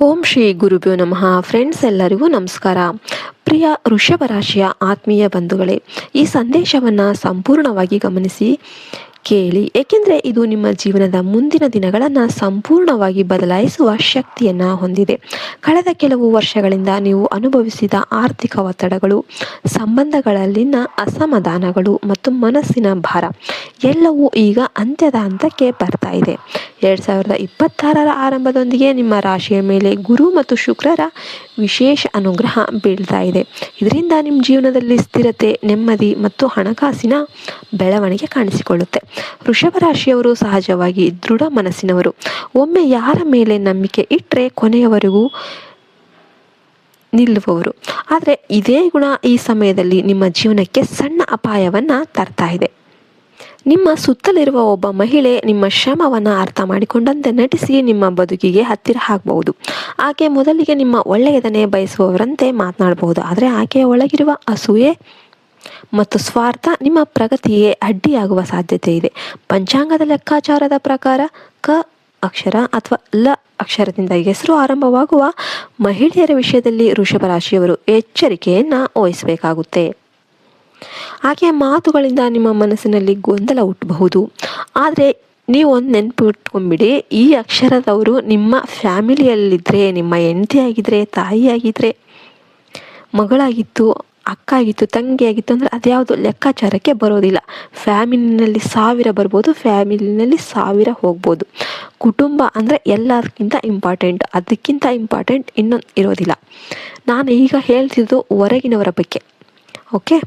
ಓಂ ಶ್ರೀ ಗುರುಭ್ಯೋ ನಮಃ. ಫ್ರೆಂಡ್ಸ್, ಎಲ್ಲರಿಗೂ ನಮಸ್ಕಾರ. ಪ್ರಿಯ ವೃಷಭ ರಾಶಿಯ ಆತ್ಮೀಯ ಬಂಧುಗಳೇ, ಈ ಸಂದೇಶವನ್ನು ಸಂಪೂರ್ಣವಾಗಿ ಗಮನಿಸಿ ಕೇಳಿ, ಏಕೆಂದರೆ ಇದು ನಿಮ್ಮ ಜೀವನದ ಮುಂದಿನ ದಿನಗಳನ್ನು ಸಂಪೂರ್ಣವಾಗಿ ಬದಲಾಯಿಸುವ ಶಕ್ತಿಯನ್ನು ಹೊಂದಿದೆ. ಕಳೆದ ಕೆಲವು ವರ್ಷಗಳಿಂದ ನೀವು ಅನುಭವಿಸಿದ ಆರ್ಥಿಕ ಒತ್ತಡಗಳು, ಸಂಬಂಧಗಳಲ್ಲಿನ ಅಸಮಾಧಾನಗಳು ಮತ್ತು ಮನಸ್ಸಿನ ಭಾರ ಎಲ್ಲವೂ ಈಗ ಅಂತ್ಯದ ಹಂತಕ್ಕೆ ಬರ್ತಾ ಇದೆ. 2026ರ ಆರಂಭದೊಂದಿಗೆ ನಿಮ್ಮ ರಾಶಿಯ ಮೇಲೆ ಗುರು ಮತ್ತು ಶುಕ್ರರ ವಿಶೇಷ ಅನುಗ್ರಹ ಬೀಳ್ತಾ ಇದೆ. ಇದರಿಂದ ನಿಮ್ಮ ಜೀವನದಲ್ಲಿ ಸ್ಥಿರತೆ, ನೆಮ್ಮದಿ ಮತ್ತು ಹಣಕಾಸಿನ ಬೆಳವಣಿಗೆ ಕಾಣಿಸಿಕೊಳ್ಳುತ್ತೆ. ವೃಷಭ ರಾಶಿಯವರು ಸಹಜವಾಗಿ ದೃಢ ಮನಸ್ಸಿನವರು. ಒಮ್ಮೆ ಯಾರ ಮೇಲೆ ನಂಬಿಕೆ ಇಟ್ಟರೆ ಕೊನೆಯವರೆಗೂ ನಿಲ್ಲುವವರು. ಆದರೆ ಇದೇ ಗುಣ ಈ ಸಮಯದಲ್ಲಿ ನಿಮ್ಮ ಜೀವನಕ್ಕೆ ಸಣ್ಣ ಅಪಾಯವನ್ನು ತರ್ತಾ ಇದೆ. ನಿಮ್ಮ ಸುತ್ತಲಿರುವ ಒಬ್ಬ ಮಹಿಳೆ ನಿಮ್ಮ ಶ್ರಮವನ್ನು ಅರ್ಥ ಮಾಡಿಕೊಂಡಂತೆ ನಟಿಸಿ ನಿಮ್ಮ ಬದುಕಿಗೆ ಹತ್ತಿರ ಆಗಬಹುದು. ಆಕೆ ಮೊದಲಿಗೆ ನಿಮ್ಮ ಒಳ್ಳೆಯದನ್ನೇ ಬಯಸುವವರಂತೆ ಮಾತನಾಡಬಹುದು, ಆದರೆ ಆಕೆಯ ಒಳಗಿರುವ ಅಸೂಯೆ ಮತ್ತು ಸ್ವಾರ್ಥ ನಿಮ್ಮ ಪ್ರಗತಿಗೆ ಅಡ್ಡಿಯಾಗುವ ಸಾಧ್ಯತೆ ಇದೆ. ಪಂಚಾಂಗದ ಲೆಕ್ಕಾಚಾರದ ಪ್ರಕಾರ ಕ ಅಕ್ಷರ ಅಥವಾ ಲ ಅಕ್ಷರದಿಂದ ಹೆಸರು ಆರಂಭವಾಗುವ ಮಹಿಳೆಯರ ವಿಷಯದಲ್ಲಿ ವೃಷಭ ರಾಶಿಯವರು ಎಚ್ಚರಿಕೆಯನ್ನು ವಹಿಸಬೇಕಾಗುತ್ತೆ. ಆಕೆಯ ಮಾತುಗಳಿಂದ ನಿಮ್ಮ ಮನಸ್ಸಿನಲ್ಲಿ ಗೊಂದಲ ಹುಟ್ಟಬಹುದು. ಆದರೆ ನೀವು ಒಂದು ನೆನಪು ಇಟ್ಕೊಂಡ್ಬಿಡಿ, ಈ ಅಕ್ಷರದವರು ನಿಮ್ಮ ಫ್ಯಾಮಿಲಿಯಲ್ಲಿದ್ದರೆ, ನಿಮ್ಮ ಹೆಂಡತಿ ಆಗಿದ್ದರೆ, ತಾಯಿಯಾಗಿದ್ದರೆ, ಮಗಳಾಗಿತ್ತು, ಅಕ್ಕ ಆಗಿತ್ತು, ತಂಗಿ ಆಗಿತ್ತು ಅಂದರೆ ಅದ್ಯಾವುದು ಲೆಕ್ಕಾಚಾರಕ್ಕೆ ಬರೋದಿಲ್ಲ. ಫ್ಯಾಮಿಲಿನಲ್ಲಿ 1000 ಬರ್ಬೋದು, ಫ್ಯಾಮಿಲಿನಲ್ಲಿ 1000 ಹೋಗ್ಬೋದು. ಕುಟುಂಬ ಅಂದರೆ ಎಲ್ಲದಕ್ಕಿಂತ ಇಂಪಾರ್ಟೆಂಟ್, ಅದಕ್ಕಿಂತ ಇಂಪಾರ್ಟೆಂಟ್ ಇನ್ನೊಂದು ಇರೋದಿಲ್ಲ. ನಾನು ಈಗ ಹೇಳ್ತಿದ್ದು ಹೊರಗಿನವರ ಬಗ್ಗೆ. ಓಕೆ,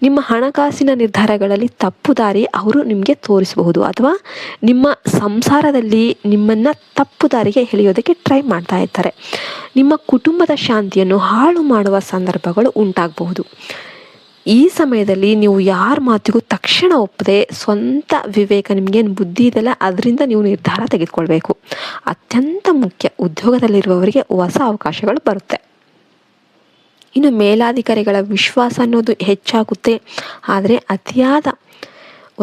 ನಿಮ್ಮ ಹಣಕಾಸಿನ ನಿರ್ಧಾರಗಳಲ್ಲಿ ತಪ್ಪು ದಾರಿ ಅವರು ನಿಮಗೆ ತೋರಿಸಬಹುದು, ಅಥವಾ ನಿಮ್ಮ ಸಂಸಾರದಲ್ಲಿ ನಿಮ್ಮನ್ನು ತಪ್ಪು ದಾರಿಗೆ ಎಳೆಯೋದಕ್ಕೆ ಟ್ರೈ ಮಾಡ್ತಾ ಇರ್ತಾರೆ. ನಿಮ್ಮ ಕುಟುಂಬದ ಶಾಂತಿಯನ್ನು ಹಾಳು ಮಾಡುವ ಸಂದರ್ಭಗಳು ಉಂಟಾಗಬಹುದು. ಈ ಸಮಯದಲ್ಲಿ ನೀವು ಯಾರ ಮಾತಿಗೂ ತಕ್ಷಣ ಒಪ್ಪದೆ ಸ್ವಂತ ವಿವೇಕ, ನಿಮಗೇನು ಬುದ್ಧಿ ಇದೆಯಲ್ಲ ಅದರಿಂದ ನೀವು ನಿರ್ಧಾರ ತೆಗೆದುಕೊಳ್ಬೇಕು. ಅತ್ಯಂತ ಮುಖ್ಯ, ಉದ್ಯೋಗದಲ್ಲಿರುವವರಿಗೆ ಹೊಸ ಅವಕಾಶಗಳು ಬರುತ್ತೆ. ಇನ್ನು ಮೇಲಾಧಿಕಾರಿಗಳ ವಿಶ್ವಾಸ ಅನ್ನೋದು ಹೆಚ್ಚಾಗುತ್ತೆ. ಆದರೆ ಅತಿಯಾದ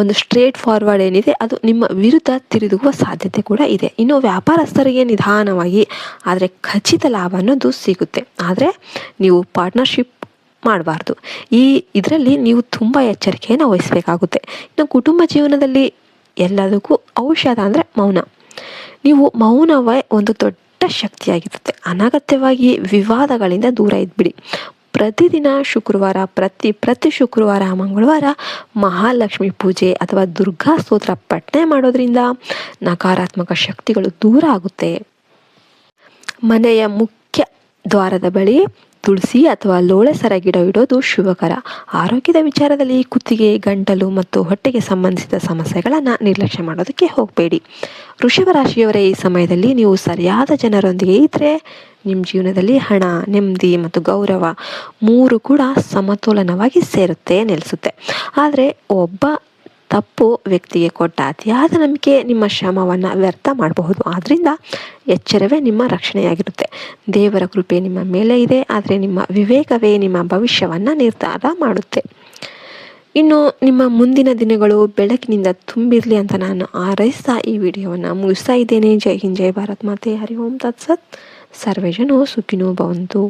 ಒಂದು ಸ್ಟ್ರೇಟ್ ಫಾರ್ವರ್ಡ್ ಏನಿದೆ ಅದು ನಿಮ್ಮ ವಿರುದ್ಧ ತಿರುಗುವ ಸಾಧ್ಯತೆ ಕೂಡ ಇದೆ. ಇನ್ನು ವ್ಯಾಪಾರಸ್ಥರಿಗೆ ನಿಧಾನವಾಗಿ ಆದರೆ ಖಚಿತ ಲಾಭ ಅನ್ನೋದು ಸಿಗುತ್ತೆ. ಆದರೆ ನೀವು ಪಾರ್ಟ್ನರ್ಶಿಪ್ ಮಾಡಬಾರ್ದು. ಇದರಲ್ಲಿ ನೀವು ತುಂಬ ಎಚ್ಚರಿಕೆಯನ್ನು ವಹಿಸಬೇಕಾಗುತ್ತೆ. ಇನ್ನು ಕುಟುಂಬ ಜೀವನದಲ್ಲಿ ಎಲ್ಲದಕ್ಕೂ ಔಷಧ ಅಂದರೆ ಮೌನ. ನೀವು ಮೌನವೇ ಒಂದು ದೊಡ್ಡ ಶಕ್ತಿಯಾಗಿರುತ್ತೆ. ಅನಗತ್ಯವಾಗಿ ವಿವಾದಗಳಿಂದ ದೂರ ಇದ್ಬಿಡಿ. ಪ್ರತಿದಿನ ಶುಕ್ರವಾರ, ಪ್ರತಿ ಶುಕ್ರವಾರ, ಮಂಗಳವಾರ ಮಹಾಲಕ್ಷ್ಮಿ ಪೂಜೆ ಅಥವಾ ದುರ್ಗಾ ಸ್ತೋತ್ರ ಪಠನೆ ಮಾಡೋದ್ರಿಂದ ನಕಾರಾತ್ಮಕ ಶಕ್ತಿಗಳು ದೂರ ಆಗುತ್ತೆ. ಮನೆಯ ಮುಖ್ಯ ದ್ವಾರದ ಬಳಿ ತುಳಸಿ ಅಥವಾ ಲೋಳೆ ಸರ ಗಿಡ ಇಡೋದು ಶುಭಕರ. ಆರೋಗ್ಯದ ವಿಚಾರದಲ್ಲಿ ಕುತ್ತಿಗೆ, ಗಂಟಲು ಮತ್ತು ಹೊಟ್ಟೆಗೆ ಸಂಬಂಧಿಸಿದ ಸಮಸ್ಯೆಗಳನ್ನು ನಿರ್ಲಕ್ಷ್ಯ ಮಾಡೋದಕ್ಕೆ ಹೋಗಬೇಡಿ. ವೃಷಭ ರಾಶಿಯವರೇ, ಈ ಸಮಯದಲ್ಲಿ ನೀವು ಸರಿಯಾದ ಜನರೊಂದಿಗೆ ಇದ್ದರೆ ನಿಮ್ಮ ಜೀವನದಲ್ಲಿ ಹಣ, ನೆಮ್ಮದಿ ಮತ್ತು ಗೌರವ 3 ಕೂಡ ಸಮತೋಲನವಾಗಿ ನೆಲೆಸುತ್ತೆ. ಆದರೆ ಒಬ್ಬ ತಪ್ಪು ವ್ಯಕ್ತಿಗೆ ಕೊಟ್ಟ ಅತಿಯಾದ ನಂಬಿಕೆ ನಿಮ್ಮ ಶ್ರಮವನ್ನು ವ್ಯರ್ಥ ಮಾಡಬಹುದು. ಆದ್ದರಿಂದ ಎಚ್ಚರವೇ ನಿಮ್ಮ ರಕ್ಷಣೆಯಾಗಿರುತ್ತೆ. ದೇವರ ಕೃಪೆ ನಿಮ್ಮ ಮೇಲೆ ಇದೆ, ಆದರೆ ನಿಮ್ಮ ವಿವೇಕವೇ ನಿಮ್ಮ ಭವಿಷ್ಯವನ್ನು ನಿರ್ಧಾರ ಮಾಡುತ್ತೆ. ಇನ್ನು ನಿಮ್ಮ ಮುಂದಿನ ದಿನಗಳು ಬೆಳಕಿನಿಂದ ತುಂಬಿರಲಿ ಅಂತ ನಾನು ಹಾರೈಸ್ತಾ ಈ ವಿಡಿಯೋವನ್ನು ಮುಗಿಸ್ತಾ ಇದ್ದೇನೆ. ಜೈ ಹಿಂದ್, ಜೈ ಭಾರತ್ ಮಾತೆ. ಹರಿ ಓಂ ತತ್ಸತ್. ಸರ್ವೇ ಜನೋ ಸುಖಿನೋ ಭವಂತು.